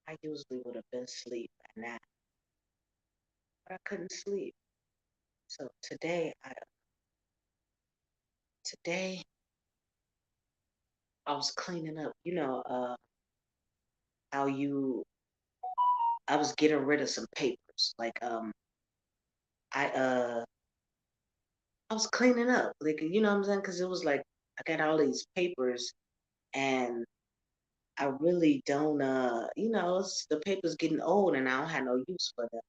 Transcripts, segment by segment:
I usually would have been asleep by now, but I couldn't sleep. So today I was cleaning up. How you I was getting rid of some papers. Like I uh I was cleaning up. Like what I'm saying? Because it was like I got all these papers and I really don't the papers getting old and I don't have no use for them.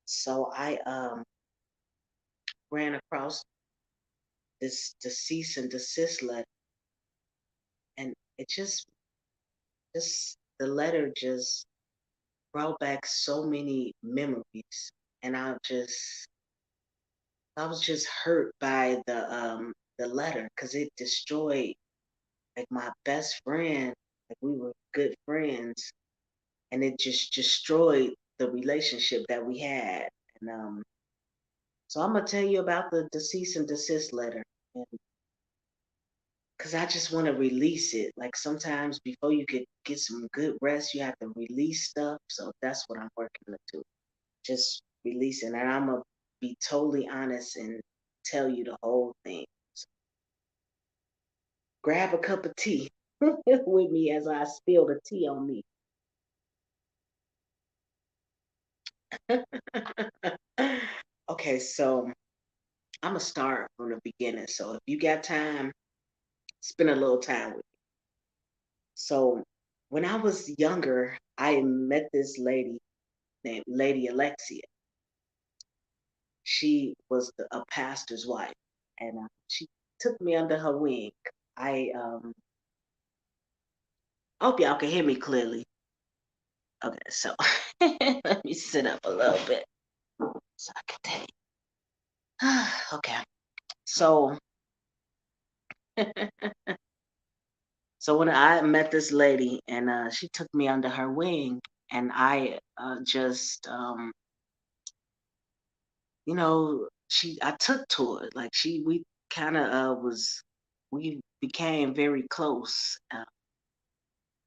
So I ran across this the cease and desist letter, and it just the letter just brought back so many memories, and I was just hurt by the letter because it destroyed like my best friend. Like we were good friends, and it just destroyed the relationship that we had. And so I'm gonna tell you about the cease and desist letter, and because I just want to release it. Like sometimes before you could get some good rest, you have to release stuff. So that's what I'm working to do. Just releasing, and I'm gonna be totally honest and tell you the whole thing. So grab a cup of tea with me as I spill the tea on me. Okay, so I'm gonna start from the beginning. So if you got time, spend a little time with me. So when I was younger, I met this lady named Lady Alexia. She was a pastor's wife, and she took me under her wing. I hope y'all can hear me clearly. Okay, so let me sit up a little bit so I can tell you. Okay, so so when I met this lady, and she took me under her wing, and I just I took to it. Like we kind of we became very close.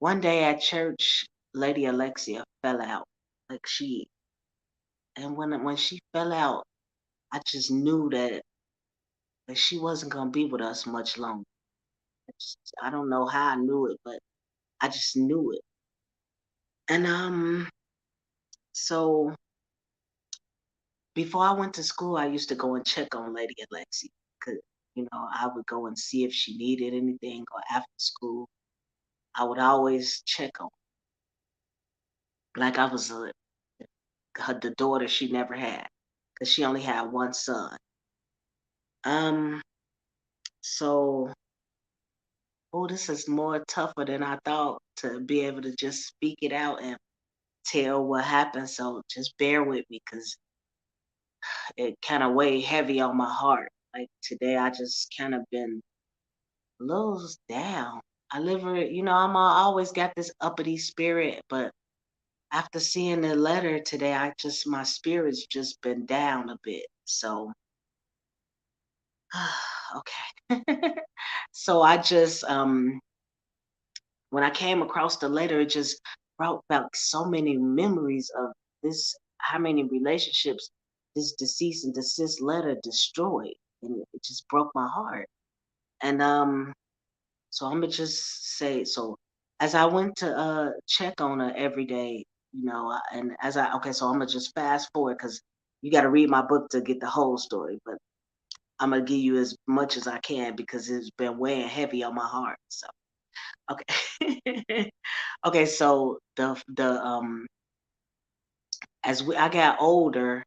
One day at church, Lady Alexia fell out. Like and when she fell out, I just knew that she wasn't gonna be with us much longer. I don't know how I knew it, but I just knew it. And so before I went to school, I used to go and check on Lady Alexia. Cause I would go and see if she needed anything, or after school, I would always check on her. Like I was the daughter she never had, because she only had one son. Um, so this is more tougher than I thought to be able to just speak it out and tell what happened. So just bear with me because it kind of weighed heavy on my heart. Like today, I just kind of been a little down. Always got this uppity spirit, but after seeing the letter today, my spirit's just been down a bit. So, okay. So I just, when I came across the letter, it just brought back so many memories of how many relationships this deceased and desist letter destroyed. And it just broke my heart. And so I'm gonna just say, so as I went to check on her every day, and okay, so I'm gonna just fast forward because you got to read my book to get the whole story, but I'm gonna give you as much as I can because it's been weighing heavy on my heart. So okay, okay, so I got older,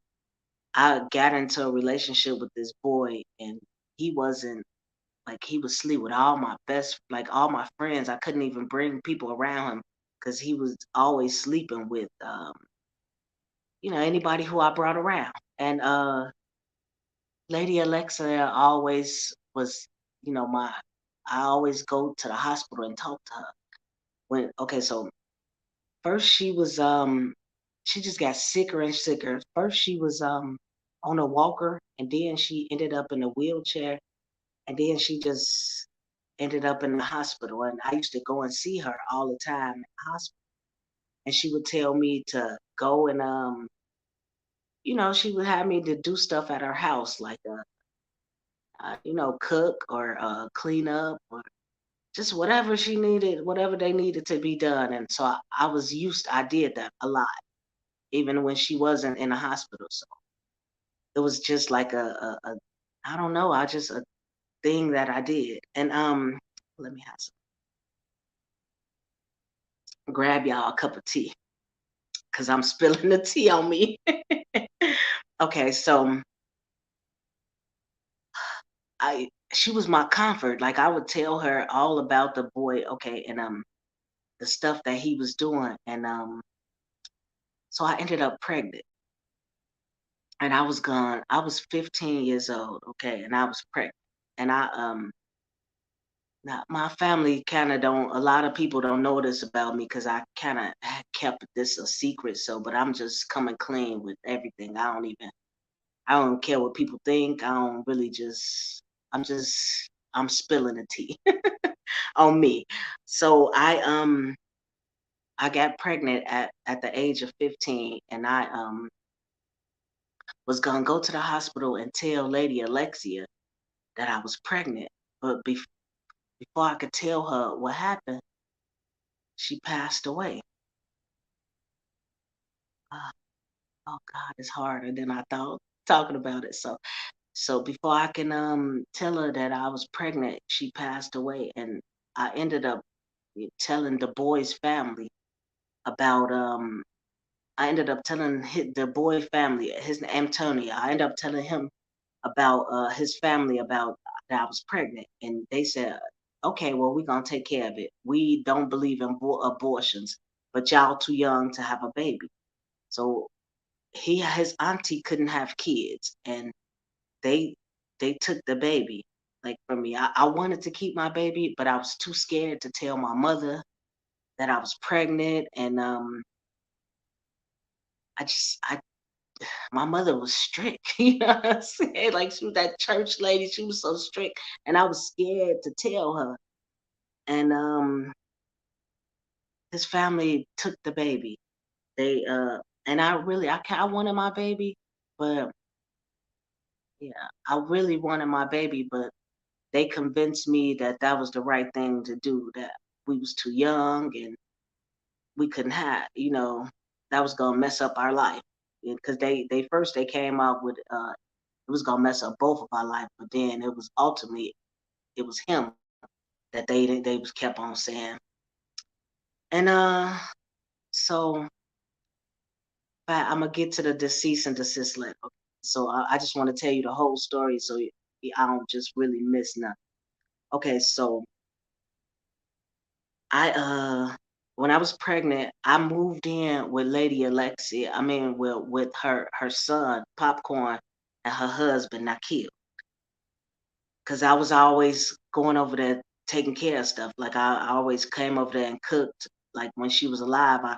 I got into a relationship with this boy, and he wasn't like he would sleep with all my friends. I couldn't even bring people around him because he was always sleeping with anybody who I brought around. And Lady Alexa always was, my I always go to the hospital and talk to her. So first she just got sicker and sicker. First she was on a walker, and then she ended up in a wheelchair, and then she just ended up in the hospital, and I used to go and see her all the time in the hospital, and she would tell me to go and she would have me to do stuff at her house, like cook or clean up or just whatever she needed, whatever they needed to be done. And so I did that a lot, even when she wasn't in the hospital. So it was just like I don't know, I just a thing that I did. And let me have grab y'all a cup of tea because I'm spilling the tea on me. Okay, so she was my comfort. Like I would tell her all about the boy, okay, and the stuff that he was doing, and so I ended up pregnant, and I was 15 years old, okay, and I was pregnant, and now my family kind of don't. A lot of people don't know this about me because I kind of kept this a secret. So, but I'm just coming clean with everything. I don't care what people think. I don't really just. I'm spilling the tea on me. So I got pregnant at the age of 15, and I was gonna go to the hospital and tell Lady Alexia that I was pregnant. But before I could tell her what happened, she passed away. Uh, oh God, it's harder than I thought talking about it. So before I can tell her that I was pregnant, she passed away, and I ended up telling the boy's family about I ended up telling the boy family, his name Antonio. I ended up telling him about his family about that I was pregnant, and they said, "Okay, well, we're gonna take care of it. We don't believe in abortions, but y'all too young to have a baby." So his auntie couldn't have kids, and they they took the baby like from me. I wanted to keep my baby, but I was too scared to tell my mother that I was pregnant, and I my mother was strict, you know what I'm saying? Like she was that church lady, she was so strict, and I was scared to tell her. And his family took the baby. They and I wanted my baby, but yeah, I really wanted my baby, but they convinced me that that was the right thing to do, that we was too young and we couldn't have, that was gonna mess up our life. Because they came out with it was gonna mess up both of our life, but then it was him that they was kept on saying. And so I'm gonna get to the deceased and desist letter. Okay? So I just want to tell you the whole story so I don't just really miss nothing. Okay, so I when I was pregnant, I moved in with Lady Alexia. I mean, with her son Popcorn and her husband Nakil, because I was always going over there taking care of stuff. Like I always came over there and cooked. Like when she was alive, I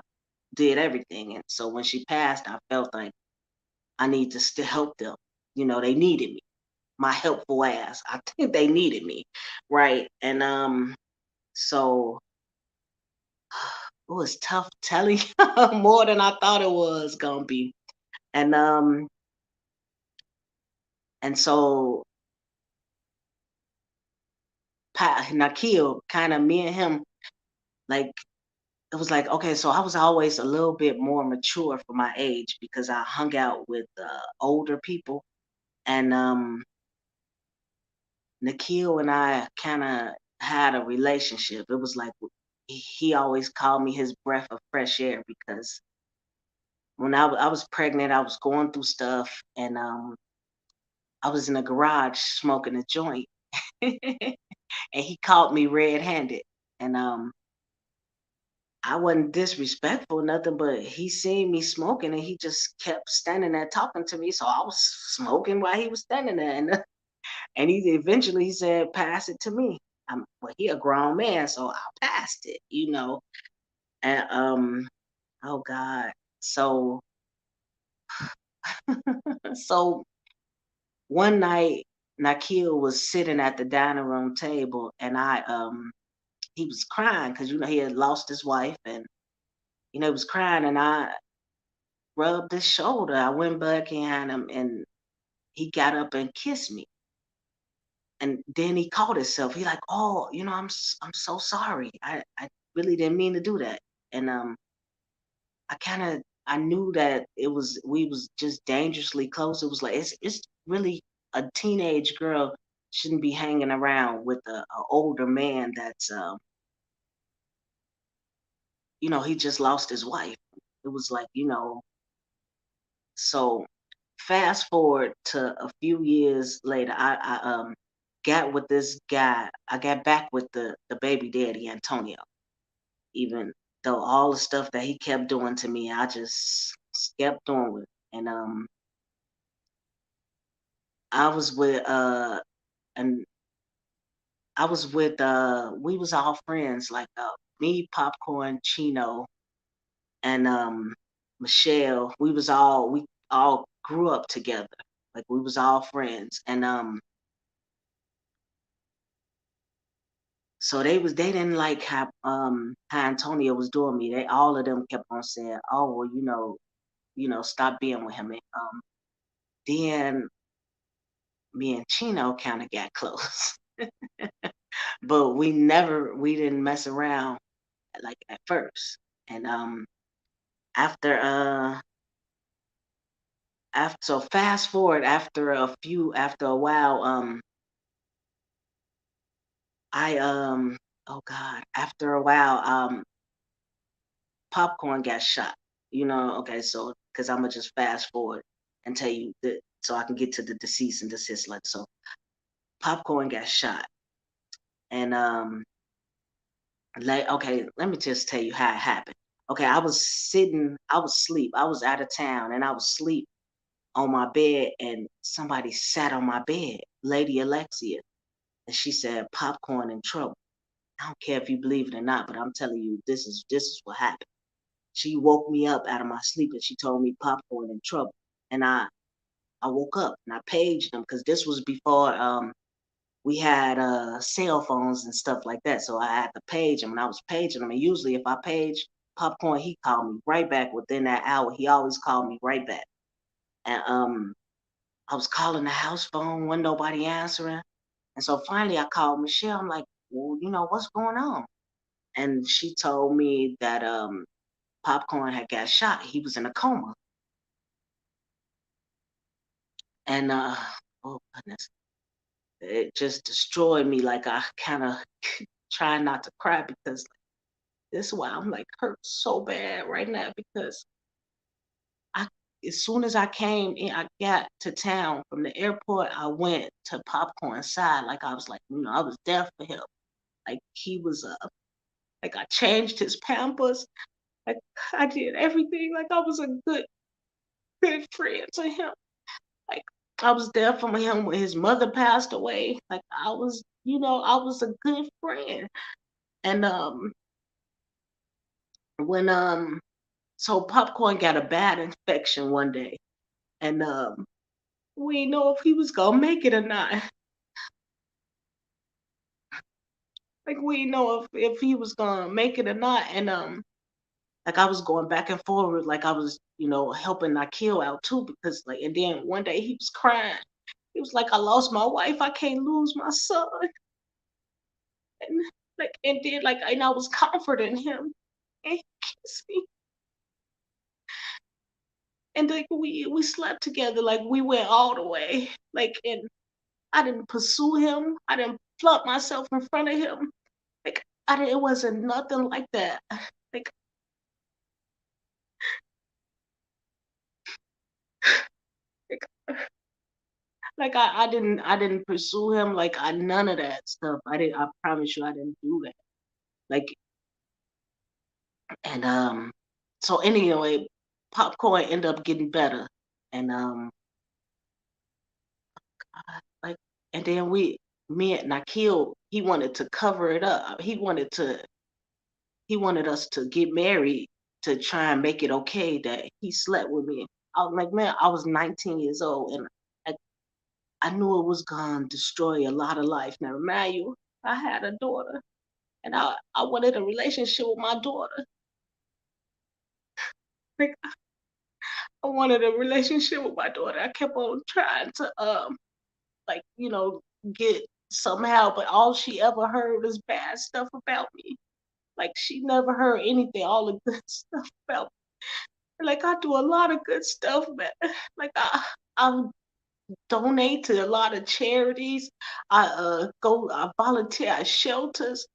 did everything, and so when she passed, I felt like I need to still help them. They needed me, my helpful ass. I think they needed me, right? And so it was tough telling you more than I thought it was gonna be. And so Nakil, kind of me and him, like it was like, okay, so I was always a little bit more mature for my age because I hung out with older people. And Nikhil and I kind of had a relationship. It was like he always called me his breath of fresh air because when I was pregnant, I was going through stuff, and I was in a garage smoking a joint, and he caught me red-handed, and I wasn't disrespectful or nothing, but he seen me smoking, and he just kept standing there talking to me, so I was smoking while he was standing there, and he eventually he said, "Pass it to me." Well, he a grown man, so I passed it. And oh God, so so one night Nakil was sitting at the dining room table, and he was crying because he had lost his wife, and he was crying, and I rubbed his shoulder. I went back behind him, and he got up and kissed me. And then he caught himself. He like, oh, I'm so sorry. I really didn't mean to do that. And I knew that we was just dangerously close. It was like it's really a teenage girl shouldn't be hanging around with a older man that's he just lost his wife. It was like, so fast forward to a few years later, I got with this guy. I got back with the baby daddy Antonio, even though all the stuff that he kept doing to me, I just kept doing with. And I was with and I was with we was all friends, like me, Popcorn, Chino, and Michelle. We all grew up together. Like we was all friends. And so they didn't like how Antonio was doing me. They all of them kept on saying, "Oh, well, stop being with him." And, then me and Chino kind of got close, but we didn't mess around like at first. And after so fast forward after a while, I oh God, after a while, Popcorn got shot. Okay, so because I'm gonna just fast forward and tell you that so I can get to the deceased and desist letter. So Popcorn got shot, and like okay, let me just tell you how it happened. Okay, I was asleep, I was out of town, and I was asleep on my bed, and somebody sat on my bed, Lady Alexia, and she said, "Popcorn in trouble." I don't care if you believe it or not, but I'm telling you, this is what happened. She woke me up out of my sleep and she told me Popcorn in trouble. And I woke up and I paged them because this was before we had cell phones and stuff like that. So I had to page him, and I was paging him. And usually if I page Popcorn, he called me right back within that hour. He always called me right back. And I was calling the house phone, wasn't nobody answering. And so finally I called Michelle. I'm like, well, what's going on? And she told me that Popcorn had got shot. He was in a coma. And oh goodness, it just destroyed me. Like I kind of try not to cry because this is why I'm like hurt so bad right now because I as soon as I came in, I got to town from the airport, I went to Popcorn's side. Like I was like, I was there for him. Like he was like I changed his pampers. Like I did everything. Like I was a good friend to him. Like I was there for him when his mother passed away. Like I was a good friend. And when so Popcorn got a bad infection one day, and we didn't know if he was gonna make it or not. Like we didn't know if he was gonna make it or not. And like I was going back and forward, like I was helping Nakil out too because like and then one day he was crying. He was like, I lost my wife. I can't lose my son. And like and then like and I was comforting him and he kissed me. And like we slept together, like we went all the way. Like and I didn't pursue him. I didn't flaunt myself in front of him. Like it wasn't nothing like that. Like like, I didn't pursue him. Like I none of that stuff. I promise you I didn't do that. Like and so anyway, Popcorn ended up getting better. And like and then me and Nakil, he wanted to cover it up. He wanted us to get married to try and make it okay that he slept with me. I was like, man, I was 19 years old, and I knew it was gonna destroy a lot of life. Now, remind you, I had a daughter, and I wanted a relationship with my daughter. Like, I wanted a relationship with my daughter. I kept on trying to, like, get somehow, but all she ever heard was bad stuff about me. Like, she never heard anything, all the good stuff about me. Like, I do a lot of good stuff, man. Like, I donate to a lot of charities. I volunteer at shelters.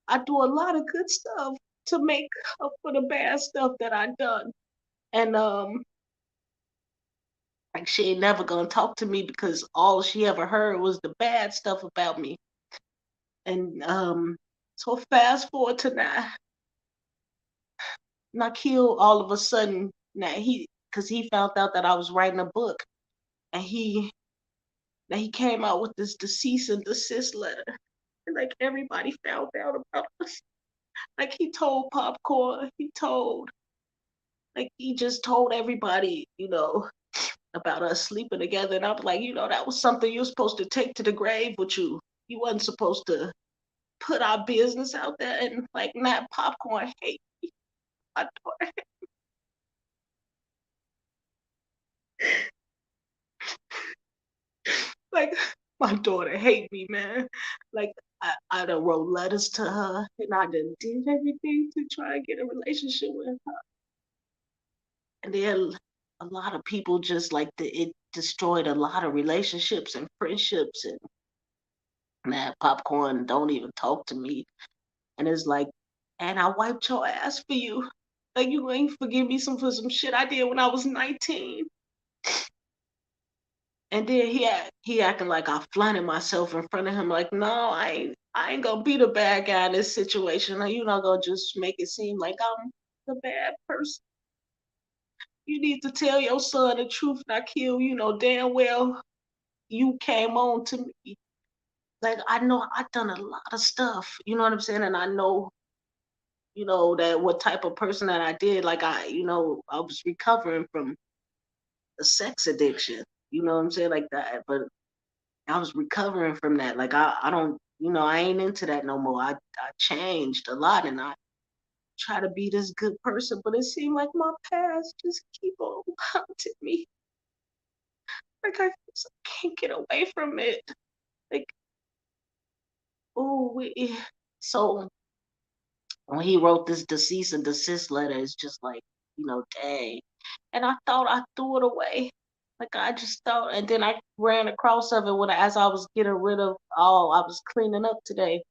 I do a lot of good stuff to make up for the bad stuff that I done. And like, she ain't never gonna talk to me because all she ever heard was the bad stuff about me. And so fast forward to now, Nakil all of a sudden now because he found out that I was writing a book, and he came out with this cease and desist letter. And like, everybody found out about us. Like, he told Popcorn, he just told everybody, about us sleeping together. And I was like, that was something you're supposed to take to the grave with you. You wasn't supposed to put our business out there. And like, not Popcorn hate me. My daughter, like, my daughter hate me, man. Like, I done wrote letters to her, and I done did everything to try and get a relationship with her. And then a lot of people just like it destroyed a lot of relationships and friendships. And man, Popcorn don't even talk to me. And it's like, and I wiped your ass for you. Like, you ain't forgive me for some shit I did when I was 19. And then he acting like I flaunted myself in front of him. Like, no, I ain't gonna be the bad guy in this situation. Like, you're not gonna just make it seem like I'm the bad person. You need to tell your son the truth, not kill. You know damn well you came on to me. Like, I know I've done a lot of stuff. You know what I'm saying? And I know, that what type of person that I did. Like, I was recovering from a sex addiction. You know what I'm saying? Like that. But I was recovering from that. Like, I don't, I ain't into that no more. I changed a lot, and I try to be this good person, but it seemed like my past just keep on haunting me. Like, I just can't get away from it. Like, oh, so when he wrote this cease and desist letter, it's just like, dang. And I thought I threw it away. Like, I just thought, and then I ran across of it as I was getting rid of all, I was cleaning up today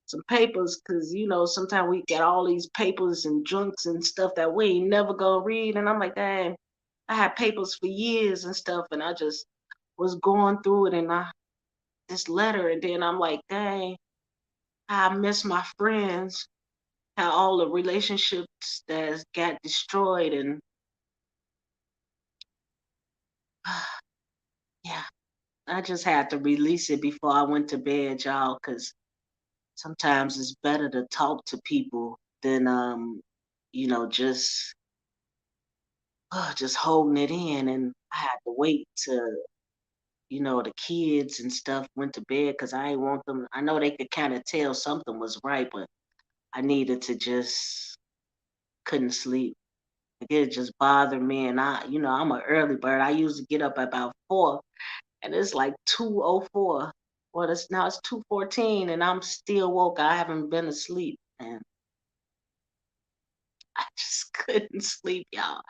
some papers, because sometimes we get all these papers and junks and stuff that we ain't never gonna read. And I'm like, dang, I had papers for years and stuff, and I just was going through it, and this letter, and then I'm like, dang, I miss my friends, how all the relationships that got destroyed. And yeah, I just had to release it before I went to bed, y'all, because sometimes it's better to talk to people than just just holding it in. And I had to wait till the kids and stuff went to bed, because I ain't want them. I know they could kind of tell something was right, but I needed to just couldn't sleep. Like, it just bothered me, and I'm an early bird. I usually get up at about 4, and it's like 2:04. Well, it's 2:14, and I'm still woke. I haven't been asleep, and I just couldn't sleep, y'all.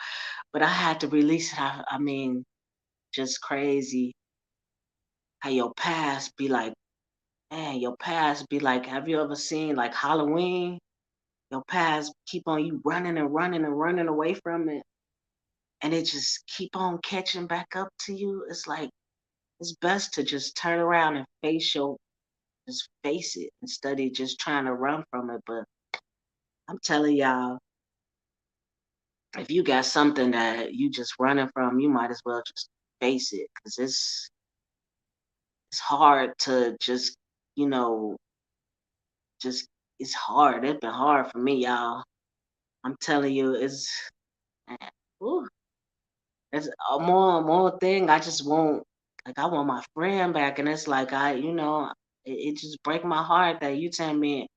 But I had to release it. I mean, just crazy how your past be like, man, your past be like, have you ever seen like Halloween? Your past keep on you running and running and running away from it, and it just keep on catching back up to you. It's like, it's best to just turn around and just face it instead of just trying to run from it. But I'm telling y'all, if you got something that you just running from, you might as well just face it, because it's hard to just, you know, just it's hard. It's been hard for me, y'all. I'm telling you, man, ooh, it's a more thing. I just won't. Like I want my friend back, and it's like it just break my heart that you tell me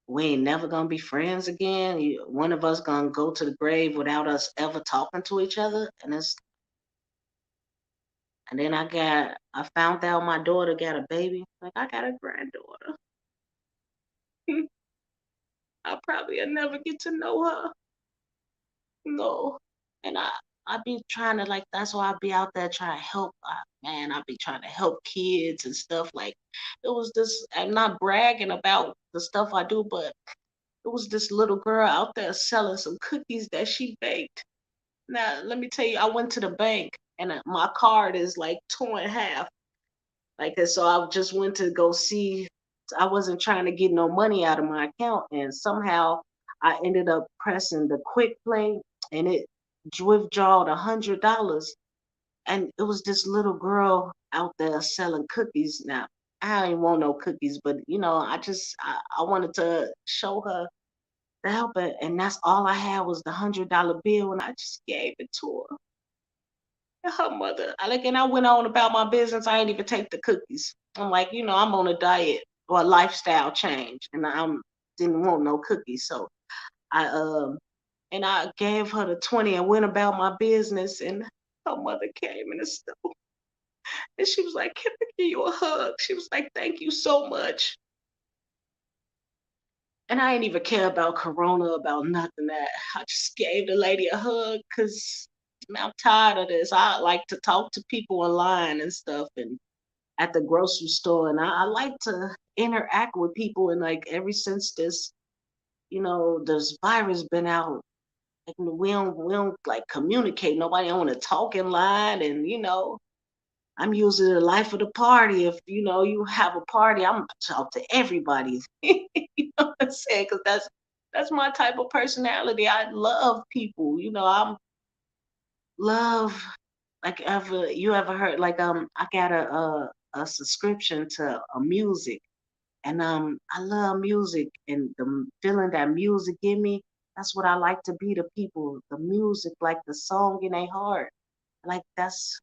we ain't never gonna be friends again. One of us gonna go to the grave without us ever talking to each other, and then I found out my daughter got a baby. Like I got a granddaughter. I probably will never get to know her. No. And I be trying to like that's why I be out there trying to help. Man, I be trying to help kids and stuff. Like it was this. I'm not bragging about the stuff I do, but it was this little girl out there selling some cookies that she baked. Now let me tell you, I went to the bank and my card is like torn in half. Like so, I just went to go see. I wasn't trying to get no money out of my account, and somehow I ended up pressing the quick play, and it withdrawed $100. And it was this little girl out there selling cookies. Now I didn't want no cookies, but I wanted to show her the help, and that's all I had was the $100 bill, and I just gave it to her. Her mother. And I went on about my business. I didn't even take the cookies. I'm like, I'm on a diet or a lifestyle change, and I didn't want no cookies. So I gave her the 20 and went about my business. And her mother came in the store, and she was like, "Can I give you a hug?" She was like, "Thank you so much." And I didn't even care about Corona, about nothing. That I just gave the lady a hug because I'm tired of this. I like to talk to people online and stuff, and at the grocery store, and I like to interact with people. And like ever since this virus been out, like we don't like communicate. Nobody want to talk in line, and I'm usually the life of the party. If you have a party, I'm gonna talk to everybody. You know what I'm saying? Because that's my type of personality. I love people. I'm love like ever you ever heard like I got a subscription to a music. And I love music and the feeling that music give me. That's what I like to be to people. The music, like the song in their heart. Like that's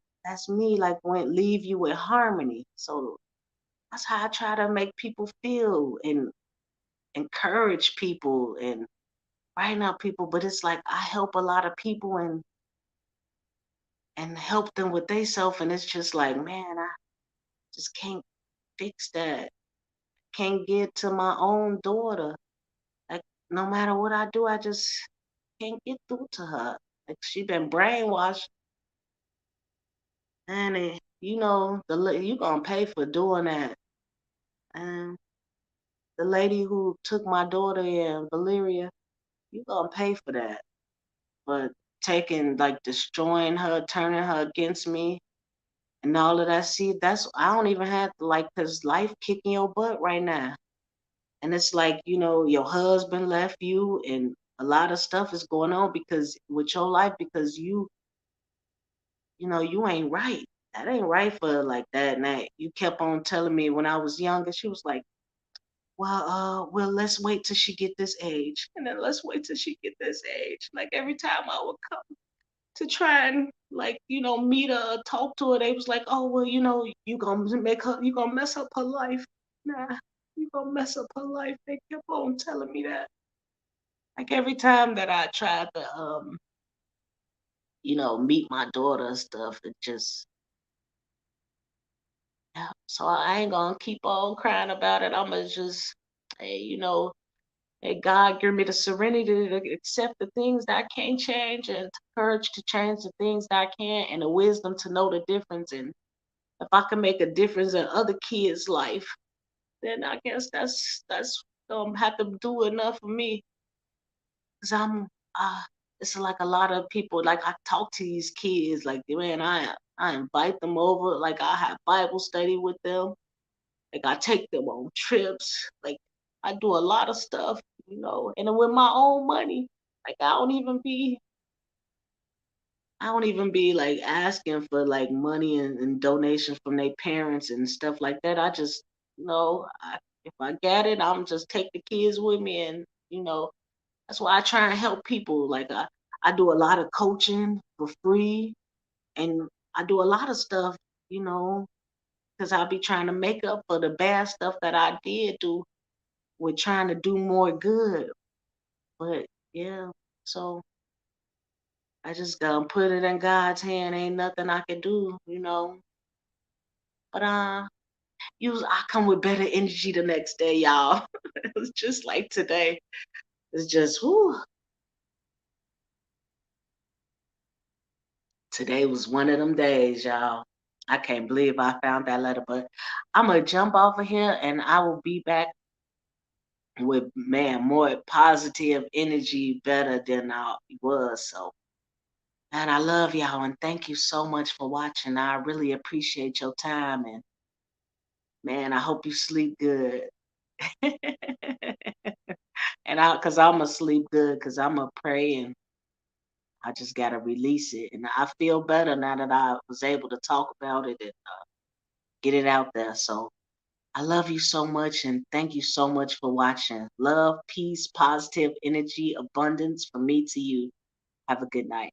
me. Like when leave you with harmony. So that's how I try to make people feel and encourage people and brighten up people. But it's like I help a lot of people and help them with they self, and it's just like, man, I just can't fix that. Can't get to my own daughter. Like no matter what I do, I just can't get through to her. Like she been brainwashed, and you gonna pay for doing that. And the lady who took my daughter in Valeria, you gonna pay for that. But taking like destroying her, turning her against me, and all of that. See, that's I don't even have to like cause life kicking your butt right now. And it's like, your husband left you and a lot of stuff is going on because with your life because you ain't right. That ain't right for like that. And that you kept on telling me when I was younger, she was like, well, let's wait till she get this age. And then let's wait till she get this age. Like every time I would come to try and like, meet her or talk to her, they was like, oh well, you gonna mess up her life. Nah, you gonna mess up her life. They kept on telling me that. Like every time that I tried to meet my daughter and stuff, it just yeah. So I ain't gonna keep on crying about it. I'ma just hey, hey God give me the serenity to accept the things that I can't change and the courage to change the things that I can and the wisdom to know the difference. And if I can make a difference in other kids' life, then I guess that's have to do enough for me. Cause uh, it's like a lot of people. Like I talk to these kids, like man, I invite them over. Like I have Bible study with them. Like I take them on trips. Like I do a lot of stuff, and then with my own money. Like I don't even be like asking for like money and donations from their parents and stuff like that. I just, if I get it, I'm just take the kids with me and that's why I try and help people. Like I do a lot of coaching for free and I do a lot of stuff. you know, because I'll be trying to make up for the bad stuff that I did do with trying to do more good. But yeah, so I just gotta put it in God's hand. Ain't nothing I can do, you know. But I come with better energy the next day, y'all. It was just like today. It's just whoo. Today was one of them days, y'all. I can't believe I found that letter, but I'm gonna jump off of here and I will be back with man more positive energy, better than I was. So, man, I love y'all and thank you so much for watching. I really appreciate your time and man, I hope you sleep good. And cause I'm gonna sleep good, cause I'm gonna pray and I just gotta release it. And I feel better now that I was able to talk about it and get it out there. So I love you so much and thank you so much for watching. Love, peace, positive energy, abundance from me to you. Have a good night.